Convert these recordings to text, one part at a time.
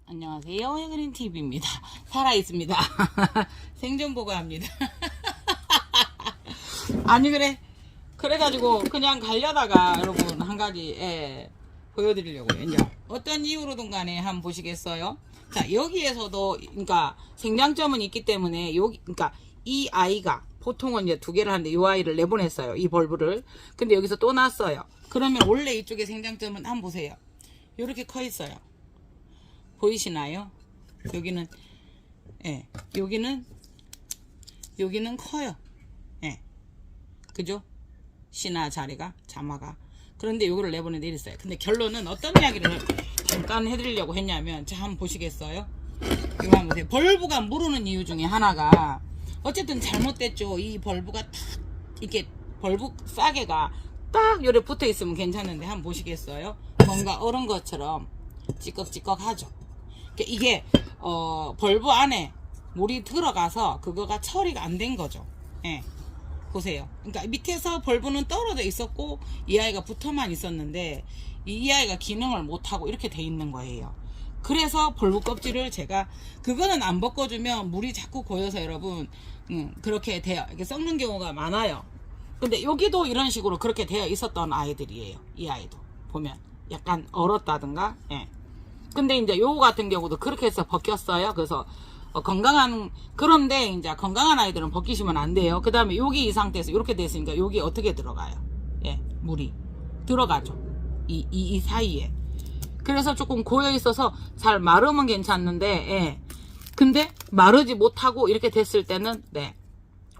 안녕하세요. 해그린TV입니다. 살아있습니다. 생존 보고합니다. 아니 그래가지고 그냥 가려다가 여러분 한 가지 보여드리려고요. 이제 어떤 이유로든 간에 한번 보시겠어요? 자, 여기에서도 그러니까 생장점은 있기 때문에 여기 그러니까 이 아이가 보통은 이제 두 개를 하는데 이 아이를 내보냈어요. 이 벌브를. 근데 여기서 또 났어요. 그러면 원래 이쪽에 생장점은 한번 보세요. 이렇게 커 있어요. 보이시나요? 여기는 여기는 커요. 그죠? 시나 자리가 자마가. 그런데 요거를 내보내 있어요. 근데 결론은 어떤 이야기를 잠깐 해드리려고 했냐면, 자 한번 보시겠어요? 이거 한번 보세요. 벌브가 무르는 이유 중에 하나가 어쨌든 잘못됐죠. 이 벌브가 딱 이렇게 벌브 싸개가 딱 요래 붙어 있으면 괜찮은데 한번 보시겠어요? 뭔가 얼은 것처럼 찌꺽찌꺽하죠. 이게 벌브 안에 물이 들어가서 그거가 처리가 안 된 거죠. 보세요. 그러니까 밑에서 벌브는 떨어져 있었고 이 아이가 붙어만 있었는데 이 아이가 기능을 못하고 이렇게 돼 있는 거예요. 그래서 벌브 껍질을 제가 그거는 안 벗겨주면 물이 자꾸 고여서 여러분 그렇게 돼요. 이렇게 썩는 경우가 많아요. 근데 여기도 이런 식으로 그렇게 되어 있었던 아이들이에요. 이 아이도 보면 약간 얼었다든가. 근데 이제 요거 같은 경우도 그렇게 해서 벗겼어요. 그래서 그런데 이제 건강한 아이들은 벗기시면 안 돼요. 그 다음에 여기 이 상태에서 이렇게 됐으니까 여기 어떻게 들어가요? 물이 들어가죠. 이 사이에. 그래서 조금 고여 있어서 잘 마르면 괜찮는데, 근데 마르지 못하고 이렇게 됐을 때는,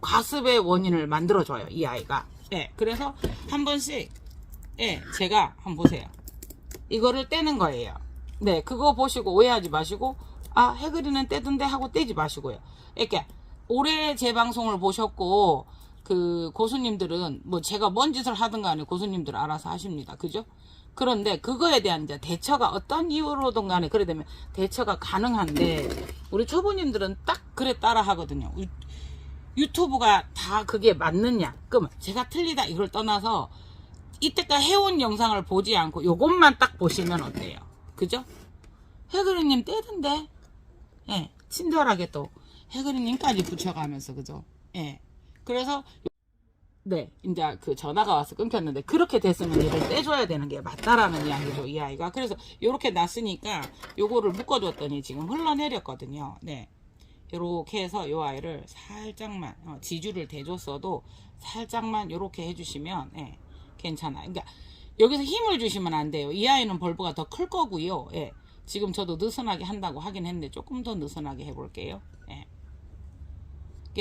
과습의 원인을 만들어줘요. 이 아이가. 그래서 한 번씩, 제가 한번 보세요. 이거를 떼는 거예요. 그거 보시고 오해하지 마시고, 아, 해그리는 떼던데 하고 떼지 마시고요. 이렇게, 올해 제 방송을 보셨고, 그 고수님들은, 뭐 제가 뭔 짓을 하든 간에 고수님들 알아서 하십니다. 그죠? 그런데 그거에 대한 이제 대처가 어떤 이유로든 간에 그래 되면 대처가 가능한데, 우리 초보님들은 딱 그래 따라 하거든요. 유튜브가 다 그게 맞느냐? 그럼 제가 틀리다 이걸 떠나서, 이때까지 해온 영상을 보지 않고 요것만 딱 보시면 어때요? 그죠? 해그리님 떼던데? 친절하게 또 해그리님까지 붙여가면서, 그죠? 그래서 이제 그 전화가 와서 끊겼는데, 그렇게 됐으면 얘를 떼줘야 되는 게 맞다라는 이야기죠, 이 아이가. 그래서 요렇게 났으니까 요거를 묶어줬더니 지금 흘러내렸거든요. 요렇게 해서 요 아이를 살짝만 지주를 대줬어도 살짝만 요렇게 해주시면 괜찮아요. 그러니까 여기서 힘을 주시면 안 돼요. 이 아이는 벌브가 더 클 거고요. 지금 저도 느슨하게 한다고 하긴 했는데 조금 더 느슨하게 해볼게요.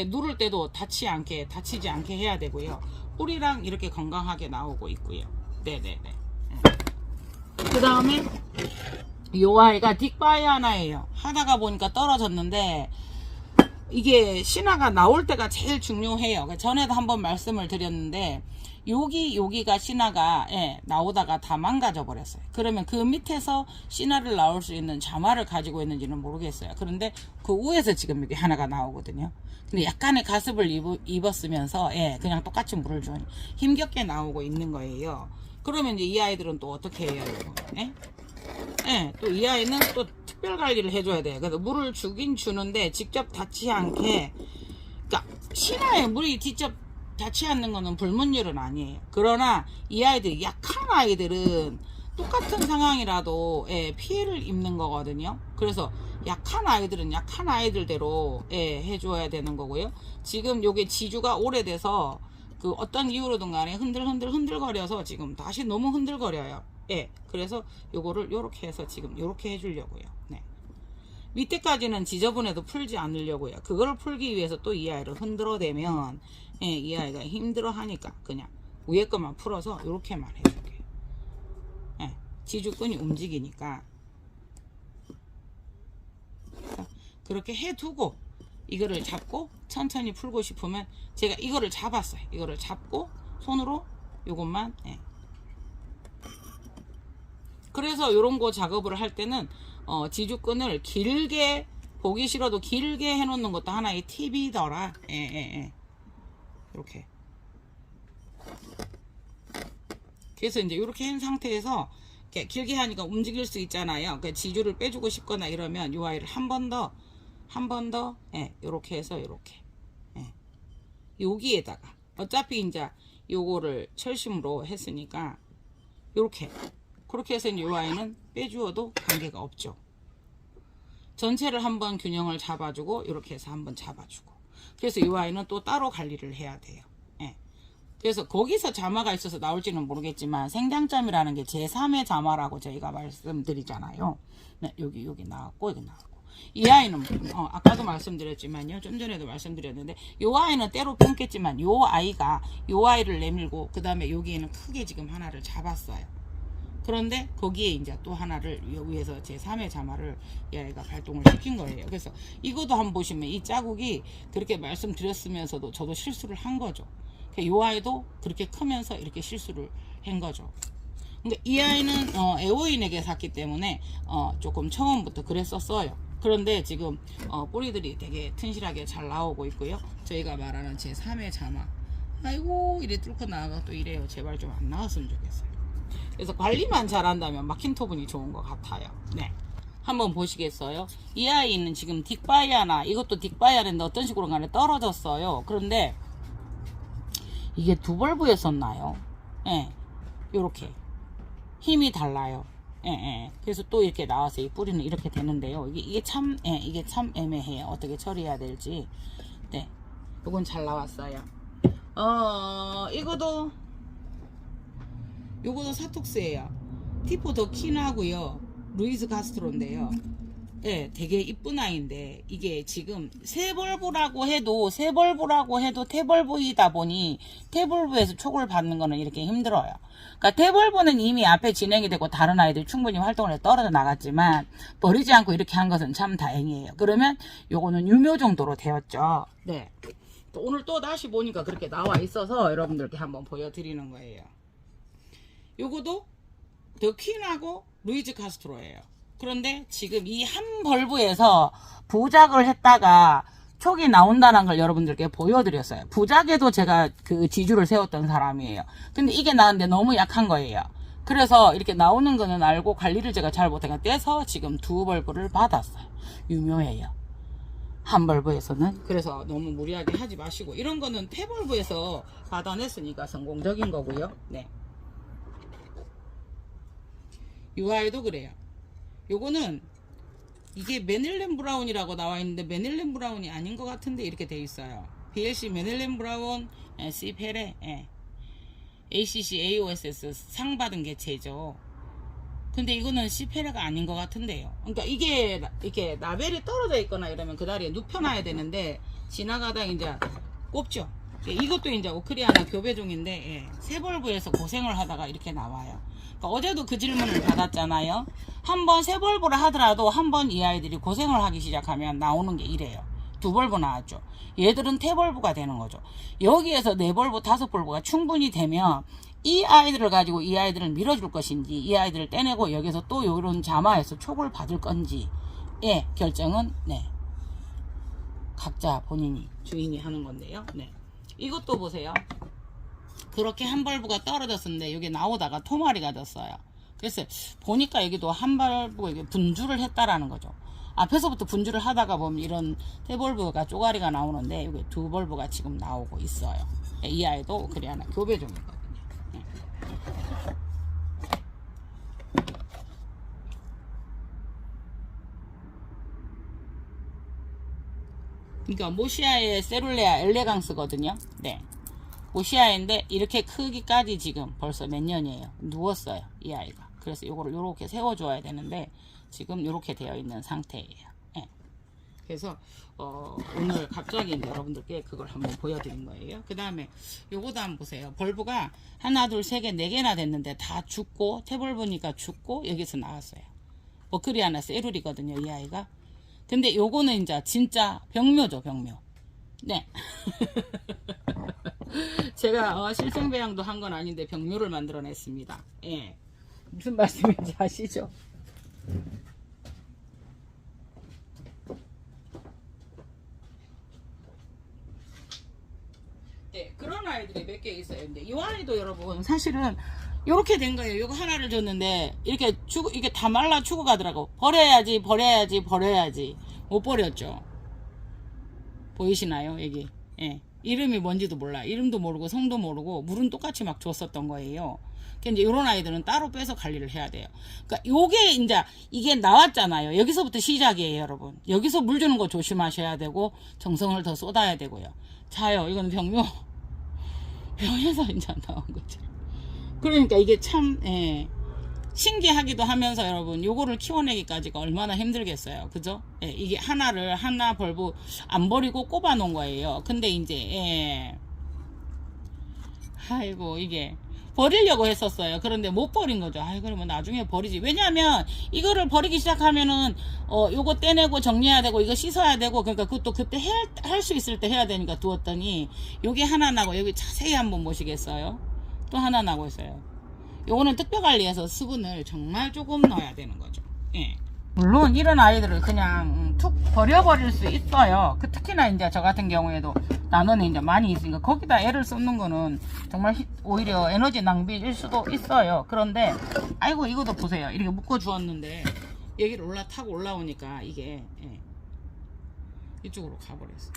누를 때도 다치지 않게 해야 되고요. 뿌리랑 이렇게 건강하게 나오고 있고요. 그 다음에 요 아이가 딕바이아나예요. 하다가 보니까 떨어졌는데, 이게 신화가 나올 때가 제일 중요해요. 전에도 한번 말씀을 드렸는데, 여기가 신화가 나오다가 다 망가져 버렸어요. 그러면 그 밑에서 신화를 나올 수 있는 자마를 가지고 있는지는 모르겠어요. 그런데 그 위에서 지금 여기 하나가 나오거든요. 근데 약간의 가습을 입었으면서 그냥 똑같이 물을 주니 힘겹게 나오고 있는 거예요. 그러면 이제 이 아이들은 또 어떻게 해요? 또 이 아이는 또 특별 관리를 해줘야 돼요. 그래서 물을 주긴 주는데 직접 닿지 않게, 그러니까 신화에 물이 직접 닿지 않는 거는 불문율은 아니에요. 그러나 이 아이들, 약한 아이들은 똑같은 상황이라도 피해를 입는 거거든요. 그래서 약한 아이들은 약한 아이들대로 해줘야 되는 거고요. 지금 요게 지주가 오래돼서 그 어떤 이유로든 간에 흔들거려서 지금 다시 너무 흔들거려요. 그래서 요거를 요렇게 해서 지금 요렇게 해주려고요. 밑에까지는 지저분해도 풀지 않으려고요. 그걸 풀기 위해서 또 이 아이를 흔들어대면 이 아이가 힘들어 하니까 그냥 위에 것만 풀어서 요렇게만 해줄게요. 지주끈이 움직이니까 그렇게 해두고 이거를 잡고 천천히 풀고 싶으면, 제가 이거를 잡았어요. 이거를 잡고 손으로 요것만 그래서 요런 거 작업을 할 때는 지주끈을 길게, 보기 싫어도 길게 해놓는 것도 하나의 팁이더라. 이렇게. 그래서 이제 이렇게 한 상태에서 길게 하니까 움직일 수 있잖아요. 그 지주를 빼주고 싶거나 이러면 이 아이를 한 번 더, 예, 요렇게 해서 요렇게, 예, 여기에다가 어차피 이제 요거를 철심으로 했으니까 요렇게, 그렇게 해서 이 아이는 빼주어도 관계가 없죠. 전체를 한번 균형을 잡아주고 이렇게 해서 한번 잡아주고, 그래서 이 아이는 또 따로 관리를 해야 돼요. 예. 그래서 거기서 자마가 있어서 나올지는 모르겠지만 생장점이라는 게 제3의 자마라고 저희가 말씀드리잖아요. 네, 여기 나왔고 여기 나왔고, 이 아이는 아까도 말씀드렸지만요, 좀 전에도 말씀드렸는데, 이 아이는 때로 끊겠지만 이 아이가 이 아이를 내밀고 그 다음에 여기에는 크게 지금 하나를 잡았어요. 그런데 거기에 이제 또 하나를 위에서 제3의 자마를 이 아이가 발동을 시킨 거예요. 그래서 이것도 한번 보시면 이 자국이 그렇게 말씀드렸으면서도 저도 실수를 한 거죠. 이 아이도 그렇게 크면서 이렇게 실수를 한 거죠. 그러니까 이 아이는 애호인에게 샀기 때문에 조금 처음부터 그랬었어요. 그런데 지금 뿌리들이 되게 튼실하게 잘 나오고 있고요. 저희가 말하는 제3의 자마, 아이고 이래 뚫고 나가고 또 이래요. 제발 좀 안 나왔으면 좋겠어요. 그래서 관리만 잘한다면 막힌 토분이 좋은 것 같아요. 네, 한번 보시겠어요? 이 아이는 지금 딕바이아나, 이것도 딕바이아인데 어떤 식으로 간에 떨어졌어요. 그런데 이게 두 벌브에 썼나요? 예, 요렇게 힘이 달라요. 예, 예. 그래서 또 이렇게 나와서 이 뿌리는 이렇게 되는데요. 이게 참 애매해요. 어떻게 처리해야 될지. 네, 요건 잘 나왔어요. 요거도 사톡스예요. 티포 더 킨하고요, 루이즈 카스트로인데요. 예, 되게 이쁜 아이인데 이게 지금 세벌브라고 해도 태벌브이다 보니 태벌브에서 촉을 받는 거는 이렇게 힘들어요. 그러니까 태벌브는 이미 앞에 진행이 되고 다른 아이들이 충분히 활동을 해서 떨어져 나갔지만 버리지 않고 이렇게 한 것은 참 다행이에요. 그러면 요거는 유묘 정도로 되었죠. 네. 오늘 또 다시 보니까 그렇게 나와 있어서 여러분들께 한번 보여드리는 거예요. 요거도 더 퀸하고 루이즈 카스트로예요. 그런데 지금 이 한 벌브에서 부작을 했다가 촉이 나온다는 걸 여러분들께 보여드렸어요. 부작에도 제가 그 지주를 세웠던 사람이에요. 근데 이게 나왔는데 너무 약한 거예요. 그래서 이렇게 나오는 거는 알고 관리를 제가 잘 못해서 떼서 지금 두 벌브를 받았어요. 유묘해요. 한 벌브에서는. 그래서 너무 무리하게 하지 마시고, 이런 거는 태벌브에서 받아냈으니까 성공적인 거고요. 네. 이 아이도 그래요. 요거는 이게 메닐렌 브라운이라고 나와 있는데 메닐렌 브라운이 아닌 것 같은데 이렇게 돼 있어요. BLC 메닐렌 브라운, C페레, ACC AOSS 상 받은 개체죠. 근데 이거는 C페레가 아닌 것 같은데요. 그러니까 이게 이렇게 라벨이 떨어져 있거나 이러면 그 다리에 눕혀놔야 되는데 지나가다 이제 꼽죠. 이것도 이제 오크리아나 교배종인데, 세벌브에서 고생을 하다가 이렇게 나와요. 그러니까 어제도 그 질문을 받았잖아요. 한번 세벌브를 하더라도 한번 이 아이들이 고생을 하기 시작하면 나오는 게 이래요. 두 벌브 나왔죠. 얘들은 태벌브가 되는 거죠. 여기에서 네 벌브, 다섯 벌브가 충분히 되면 이 아이들을 가지고 이 아이들을 밀어줄 것인지, 이 아이들을 떼내고 여기서 또 이런 자마에서 촉을 받을 건지, 결정은 각자 본인이 주인이 하는 건데요. 네. 이것도 보세요. 그렇게 한 벌브가 떨어졌었는데 여기 나오다가 토마리가 됐어요. 그래서 보니까 여기도 한 벌브가 분주를 했다라는 거죠. 앞에서부터 분주를 하다가 보면 이런 세 벌브가 쪼가리가 나오는데 여기 두 벌브가 지금 나오고 있어요. 이 아이도 그래야나 교배종이거든요. 그러니까 모시아의 세룰레아 엘레강스거든요. 네. 모시아인데 이렇게 크기까지 지금 벌써 몇 년이에요. 누웠어요, 이 아이가. 그래서 요거를 요렇게 세워줘야 되는데 지금 요렇게 되어 있는 상태예요. 네. 그래서 오늘 갑자기 여러분들께 그걸 한번 보여드린 거예요. 그 다음에 요거도 한번 보세요. 벌브가 하나, 둘, 세 개, 네 개나 됐는데 다 죽고, 태벌브니까 죽고 여기서 나왔어요. 버크리아나 세룰이거든요, 이 아이가. 근데 요거는 이제 진짜 병묘죠, 병묘. 네. 제가 실생배양도 한 건 아닌데 병묘를 만들어냈습니다. 예. 무슨 말씀인지 아시죠? 네, 그런 아이들이 몇 개 있어요. 근데 이 아이도 여러분 사실은 요렇게 된 거예요. 요거 하나를 줬는데 이렇게 이게 다 말라 죽어가더라고. 버려야지 버려야지 버려야지 못 버렸죠. 보이시나요 여기? 예. 이름이 뭔지도 몰라. 이름도 모르고 성도 모르고 물은 똑같이 막 줬었던 거예요. 그러니까 이제 요런 아이들은 따로 빼서 관리를 해야 돼요. 그러니까 요게 이제 이게 나왔잖아요. 여기서부터 시작이에요, 여러분. 여기서 물 주는 거 조심하셔야 되고 정성을 더 쏟아야 되고요. 자요. 이건 병에서 이제 나온 거죠. 그러니까 이게 참 신기하기도 하면서 여러분 요거를 키워내기까지가 얼마나 힘들겠어요. 그죠? 이게 하나 벌브 안 버리고 꼽아 놓은 거예요. 근데 이제 아이고 이게 버리려고 했었어요. 그런데 못 버린 거죠. 아이 그러면 나중에 버리지. 왜냐하면 이거를 버리기 시작하면은 요거 떼내고 정리해야 되고 이거 씻어야 되고 그러니까 그것도 그때 할 수 있을 때 해야 되니까 두었더니 요게 하나 나고 여기 자세히 한번 보시겠어요? 또 하나 나고 있어요. 요거는 특별관리해서 수분을 정말 조금 넣어야 되는 거죠. 예. 물론 이런 아이들을 그냥 툭 버려버릴 수 있어요. 특히나 이제 저 같은 경우에도 나눠는 이제 많이 있으니까 거기다 애를 쏟는 거는 정말 오히려 에너지 낭비일 수도 있어요. 그런데 아이고 이것도 보세요. 이렇게 묶어 주었는데 여기를 타고 올라오니까 이게 이쪽으로 가버렸어요.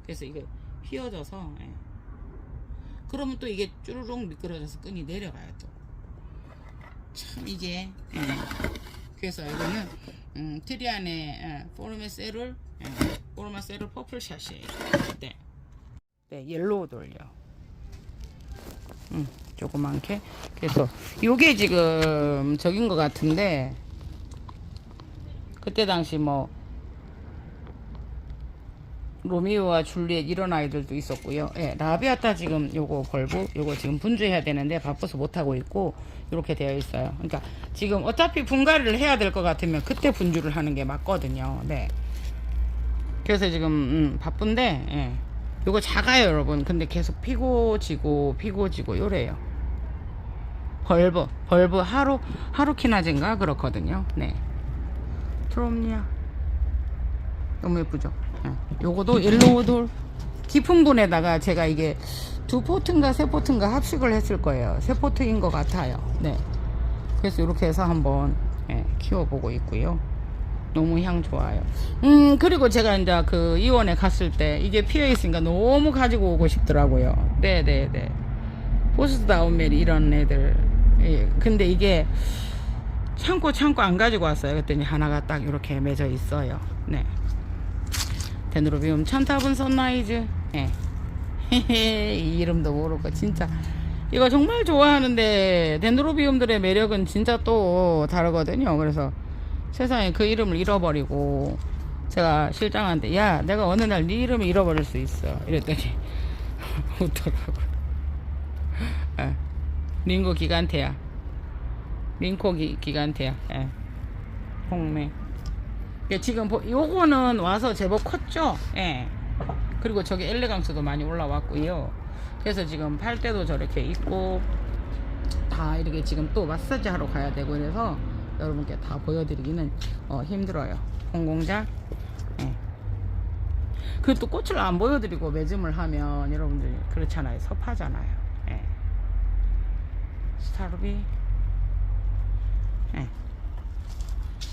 그래서 이게 휘어져서 그러면 또 이게 쭈루룩 미끄러져서 끈이 내려가요 또. 참 이게 그래서 이거는 트리안의 포르메세룰 퍼플샷이에요. 네 옐로우 돌려. 조그만게. 그래서 요게 지금 저긴 것 같은데 그때 당시 뭐 로미오와 줄리엣 이런 아이들도 있었고요. 라비아타 지금 요거 벌브 요거 지금 분주해야 되는데 바빠서 못하고 있고 이렇게 되어 있어요. 그러니까 지금 어차피 분갈이를 해야 될 것 같으면 그때 분주를 하는 게 맞거든요. 네. 그래서 지금 바쁜데 요거 작아요 여러분. 근데 계속 피고 지고 요래요. 벌브 하루키나젠가 그렇거든요. 네. 트롬니아 너무 예쁘죠. 요거도 옐로우 돌 깊은 분에다가 제가 이게 2포트인가 3포트인가 합식을 했을 거예요. 3포트인 것 같아요. 네. 그래서 이렇게 해서 한번 키워보고 있고요. 너무 향 좋아요. 그리고 제가 이제 그 이원에 갔을 때 이게 피어 있으니까 너무 가지고 오고 싶더라고요. 네네네. 포스트다운메리 이런 애들. 근데 이게 참고 안 가지고 왔어요. 그랬더니 하나가 딱 이렇게 맺어 있어요. 네. 데누로비움 천타분 선라이즈. 이 이름도 모르고 진짜 이거 정말 좋아하는데 데누로비움들의 매력은 진짜 또 다르거든요. 그래서 세상에 그 이름을 잃어버리고 제가 실장한테 야 내가 어느 날 네 이름을 잃어버릴 수 있어 이랬더니 웃더라고. 링고 기간테야. 링코 기간테야. 홍매. 지금 요거는 와서 제법 컸죠. 그리고 저기 엘레강스도 많이 올라왔고요. 그래서 지금 팔 때도 저렇게 있고 다 이렇게 지금 또 마사지 하러 가야 되고 그래서 여러분께 다 보여드리기는 힘들어요. 공공작. 그리고 또 꽃을 안 보여드리고 매짐을 하면 여러분들 그렇잖아요. 섭하잖아요. 스타루비.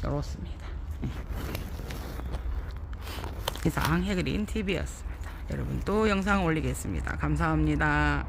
이렇습니다. 이상 해그린 TV였습니다. 여러분 또 영상 올리겠습니다. 감사합니다.